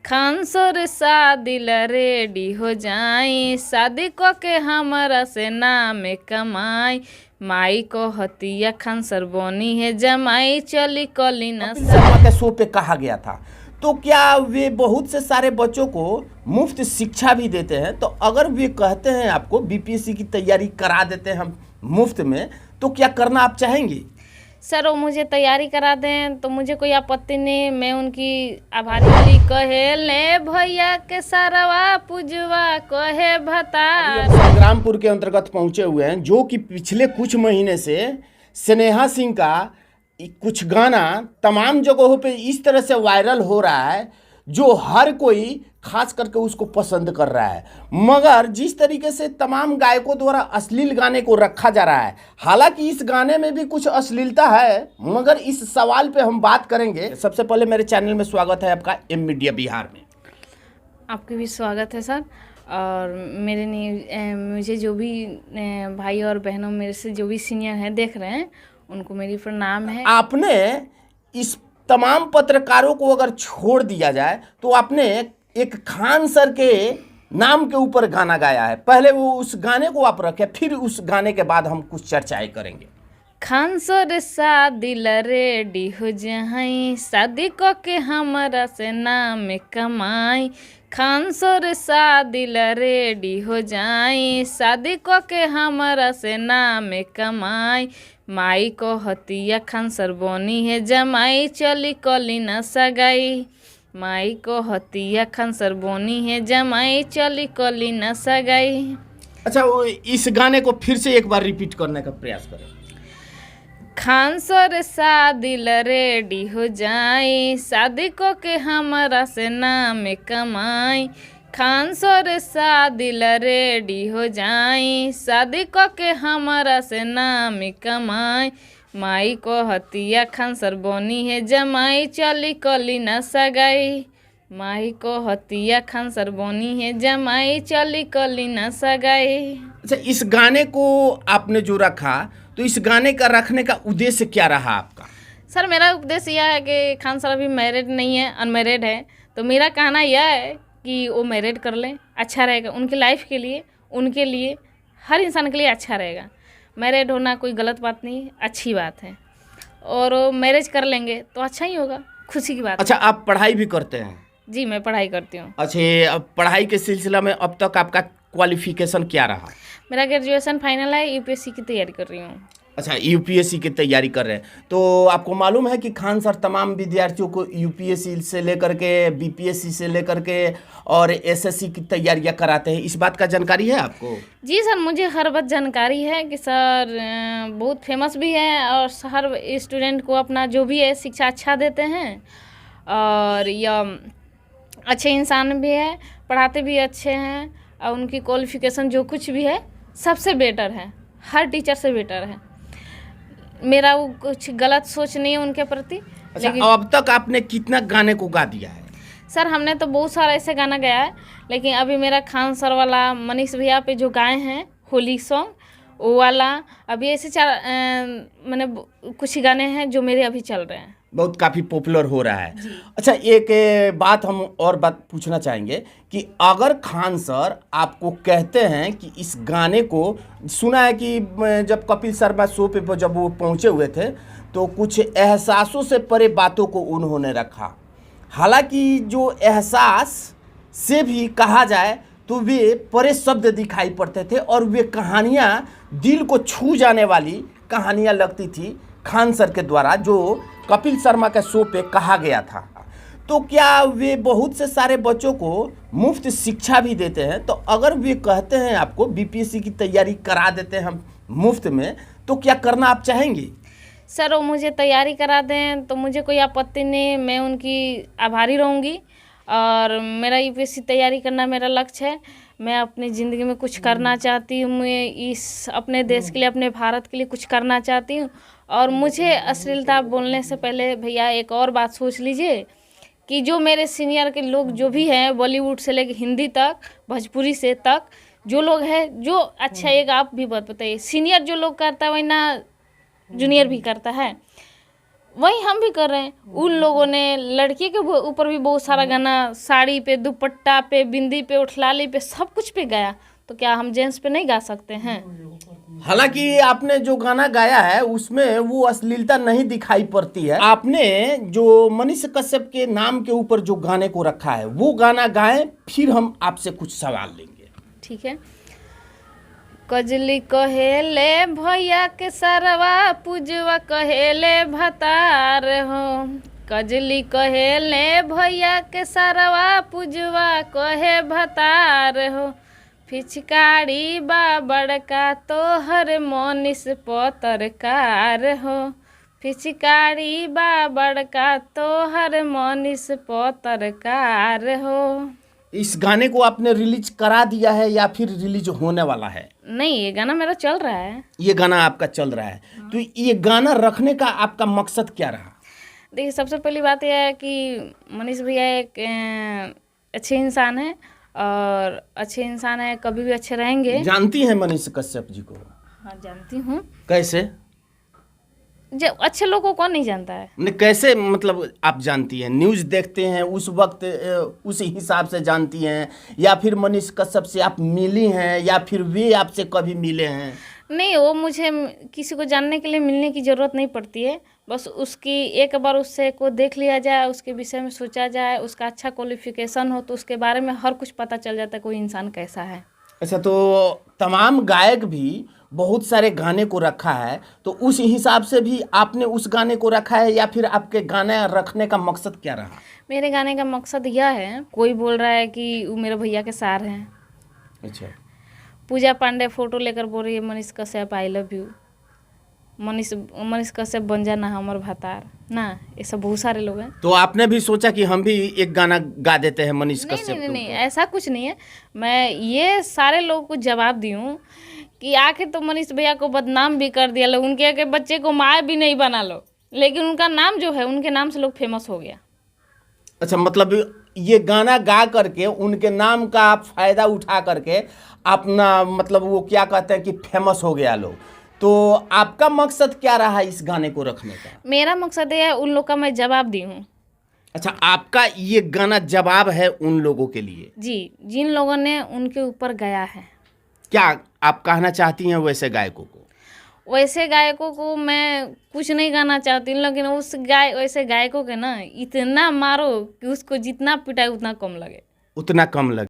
Khan sir शादी ला ready हो जाई, शादी को के हमारा से नाम कमाई। माई को हतिया खान सर बोनी है जमाई, चली कली ना कपिल शर्मा के शो पे कहा गया था। तो क्या वे बहुत से सारे बच्चों को मुफ्त शिक्षा भी देते हैं? तो अगर वे कहते हैं आपको बीपीएससी की तैयारी करा देते हैं हम मुफ्त में, तो क्या करना आप चाहेंगी? सर वो मुझे तैयारी करा दें तो मुझे कोई आपत्ति नहीं। मैं उनकी आभारी वाली कहे ले भैया के सारवा पुजवा कहे भतार। संग्रामपुर के अंतर्गत पहुंचे हुए हैं, जो कि पिछले कुछ महीने से स्नेहा सिंह का कुछ गाना तमाम जगहों पे इस तरह से वायरल हो रहा है, जो हर कोई खास करके उसको पसंद कर रहा है। मगर जिस तरीके से तमाम गायकों द्वारा अश्लील गाने को रखा जा रहा है, हालांकि इस गाने में भी कुछ अश्लीलता है, मगर इस सवाल पे हम बात करेंगे। सबसे पहले मेरे चैनल में स्वागत है आपका एम मीडिया बिहार में। आपका भी स्वागत है सर। और मुझे जो भी भाई और बहनों मेरे से जो भी सीनियर हैं देख रहे हैं, उनको मेरी प्रणाम है। आपने इस तमाम पत्रकारों को अगर छोड़ दिया जाए तो आपने एक खान सर के नाम के ऊपर गाना गाया है। पहले वो उस गाने को आप रखें, फिर उस गाने के बाद हम कुछ चर्चाएं करेंगे। खान सर शादी ला रेडी हो जाई, शादी को के हमारा से नाम कमाई। खान सर शादी ला रेडी हो जाई, शादी को के हमारा से नाम कमाई। माई को हतिया खान सर बोनी है जमाई, चली कली ना सगाई। माई को हतिया खान सर बोनी है जमाई, चली कली ना सगाई। अच्छा, वो इस गाने को फिर से एक बार रिपीट करने का प्रयास करें। खान सर शादी ला रेडी हो जाई, शादी को के हमारा से नाम कमाई। खान सर शादी ला रेडी हो जाई, शादी को के हमारा से नाम कमाई। माई को हतिया खान सर बोनी है जमाई, चली कली ना सगाई। माई को हतिया खान सर बोनी है जमाई, चली कली ना सगाई। अच्छा, इस गाने को आपने जो रखा, तो इस गाने का रखने का उद्देश्य क्या रहा आपका? सर मेरा उद्देश्य यह है कि खान सर अभी मैरिड नहीं है, अनमैरिड है। तो मेरा कहना यह है कि वो मैरिड कर लें, अच्छा रहेगा उनकी लाइफ के लिए, उनके लिए, हर इंसान के लिए अच्छा रहेगा। मैरिड होना कोई गलत बात नहीं, अच्छी बात है। और वो मैरिज कर लेंगे तो अच्छा ही होगा, खुशी की बात। अच्छा, आप पढ़ाई भी करते हैं? जी मैं पढ़ाई करती हूँ। अच्छा, अब पढ़ाई के सिलसिला में अब तक आपका क्वालिफिकेशन क्या रहा? मेरा ग्रेजुएशन फाइनल है, यूपीएससी की तैयारी कर रही हूँ। अच्छा, यूपीएससी की तैयारी कर रहे हैं। तो आपको मालूम है कि खान सर तमाम विद्यार्थियों को यूपीएससी से लेकर के बीपीएससी से लेकर के और एसएससी की तैयारियां कराते हैं, इस बात का जानकारी है आपको? जी सर, मुझे हर बात जानकारी है कि सर बहुत फेमस भी है और हर स्टूडेंट को अपना जो भी है शिक्षा अच्छा देते हैं। और यह अच्छे इंसान भी है, पढ़ाते भी अच्छे हैं, और उनकी क्वालिफिकेशन जो कुछ भी है सबसे बेटर है, हर टीचर से बेटर है। मेरा वो कुछ गलत सोच नहीं है उनके प्रति। अच्छा, अब तक आपने कितना गाने को गा दिया है? सर हमने तो बहुत सारा ऐसे गाना गाया है, लेकिन अभी मेरा खान सर वाला मनीष भैया पे जो गाए हैं होली सॉन्ग, वो वाला अभी ऐसे मैंने कुछ गाने हैं जो मेरे अभी चल रहे हैं, बहुत काफ़ी पॉपुलर हो रहा है। अच्छा, एक बात हम और बात पूछना चाहेंगे कि अगर खान सर आपको कहते हैं कि इस गाने को, सुना है कि जब कपिल शर्मा शो पे जब वो पहुंचे हुए थे तो कुछ एहसासों से परे बातों को उन्होंने रखा। हालांकि जो एहसास से भी कहा जाए तो वे परे शब्द दिखाई पड़ते थे और वे कहानियाँ दिल को छू जाने वाली कहानियाँ लगती थी खान सर के द्वारा, जो कपिल शर्मा के शो पे कहा गया था। तो क्या वे बहुत से सारे बच्चों को मुफ्त शिक्षा भी देते हैं? तो अगर वे कहते हैं आपको बीपीएससी की तैयारी करा देते हैं हम मुफ्त में, तो क्या करना आप चाहेंगी? सर वो मुझे तैयारी करा दें तो मुझे कोई आपत्ति नहीं, मैं उनकी आभारी रहूँगी। और मेरा यूपीएससी तैयारी करना मेरा लक्ष्य है। मैं अपनी ज़िंदगी में कुछ करना चाहती हूँ, मैं इस अपने देश के लिए, अपने भारत के लिए कुछ करना चाहती हूँ। और मुझे अश्लीलता बोलने से पहले भैया एक और बात सोच लीजिए कि जो मेरे सीनियर के लोग जो भी हैं, बॉलीवुड से लेकर हिंदी तक, भोजपुरी से तक जो लोग हैं, जो अच्छा एक आप भी बात बताइए, सीनियर जो लोग करता है वही ना जूनियर भी करता है। वही हम भी कर रहे हैं। उन लोगों ने लड़की के ऊपर भी बहुत सारा गाना, साड़ी पे, दुपट्टा पे, बिंदी पे, उठलाली पे, सब कुछ पे गाया, तो क्या हम जेंट्स पे नहीं गा सकते हैं? हालांकि आपने जो गाना गाया है उसमें वो अश्लीलता नहीं दिखाई पड़ती है। आपने जो मनीष कश्यप के नाम के ऊपर जो गाने को रखा है वो गाना गाएं, फिर हम आपसे कुछ सवाल लेंगे। ठीक है। कजली कहेले भैया के सरवा, पूजवा कहेले भतार हो। कजली कहेले भैया के सरवा, पूजवा कहे भतार हो। पिचकारी बा बड़का तोहर मनीष पत्रकार हो। पिचकारी बा बड़का तोहर मनीष पत्रकार हो। इस गाने को आपने रिलीज करा दिया है या फिर रिलीज होने वाला है? नहीं, ये गाना मेरा चल रहा है। ये गाना आपका चल रहा है, तो ये गाना रखने का आपका मकसद क्या रहा? देखिए, सबसे पहली बात यह है कि मनीष भैया एक अच्छे इंसान है, और अच्छे इंसान है, कभी भी अच्छे रहेंगे। जानती हैं मनीष कश्यप जी को? हाँ, जानती हूँ। कैसे? जब अच्छे लोगों को कौन नहीं जानता है? नहीं, कैसे मतलब आप जानती हैं? न्यूज़ देखते हैं उस वक्त उस हिसाब से जानती हैं, या फिर मनीष कश्यप से आप मिली हैं, या फिर वे आपसे कभी मिले हैं? नहीं, वो मुझे किसी को जानने के लिए मिलने की ज़रूरत नहीं पड़ती है। बस उसकी एक बार उससे को देख लिया जाए, उसके विषय में सोचा जाए, उसका अच्छा क्वालिफिकेशन हो, तो उसके बारे में हर कुछ पता चल जाता है कोई इंसान कैसा है। अच्छा, तो तमाम गायक भी बहुत सारे गाने को रखा है, तो उस हिसाब से भी आपने उस गाने को रखा है, या फिर आपके गाने रखने का मकसद क्या रहा? मेरे गाने का मकसद यह है, कोई बोल रहा है कि वो मेरे भैया के सार हैं। अच्छा। पूजा पांडे फोटो लेकर बोल रही है Manish Kashyap I love you, Manish Kashyap बन जाना हमर भतार ना, ये सब बहुत सारे लोग हैं। तो आपने भी सोचा कि हम भी एक गाना गा देते हैं मनीष नहीं कश्यप नहीं के नहीं, ऊपर? ऐसा कुछ नहीं है। मैं ये सारे लोगों को जवाब दी हूँ कि आखिर तो मनीष भैया को बदनाम भी कर दिया लोग, उनके के बच्चे को माँ भी नहीं बना लो, लेकिन उनका नाम जो है, उनके नाम से लोग फेमस हो गया। अच्छा, मतलब ये गाना गा करके उनके नाम का आप फायदा उठा करके अपना, मतलब वो क्या कहते हैं कि फेमस हो गया लोग। तो आपका मकसद क्या रहा इस गाने को रखने का? मेरा मकसद ये है, उन लोग का मैं जवाब दी हूँ। अच्छा, आपका ये गाना जवाब है उन लोगों के लिए? जी, जिन लोगों ने उनके ऊपर गाया है। क्या आप कहना चाहती हैं वैसे गायकों को? वैसे गायकों को मैं कुछ नहीं गाना चाहती, लेकिन वैसे गायकों के ना इतना मारो कि उसको जितना पिटाए उतना कम लगे। उतना कम लगे।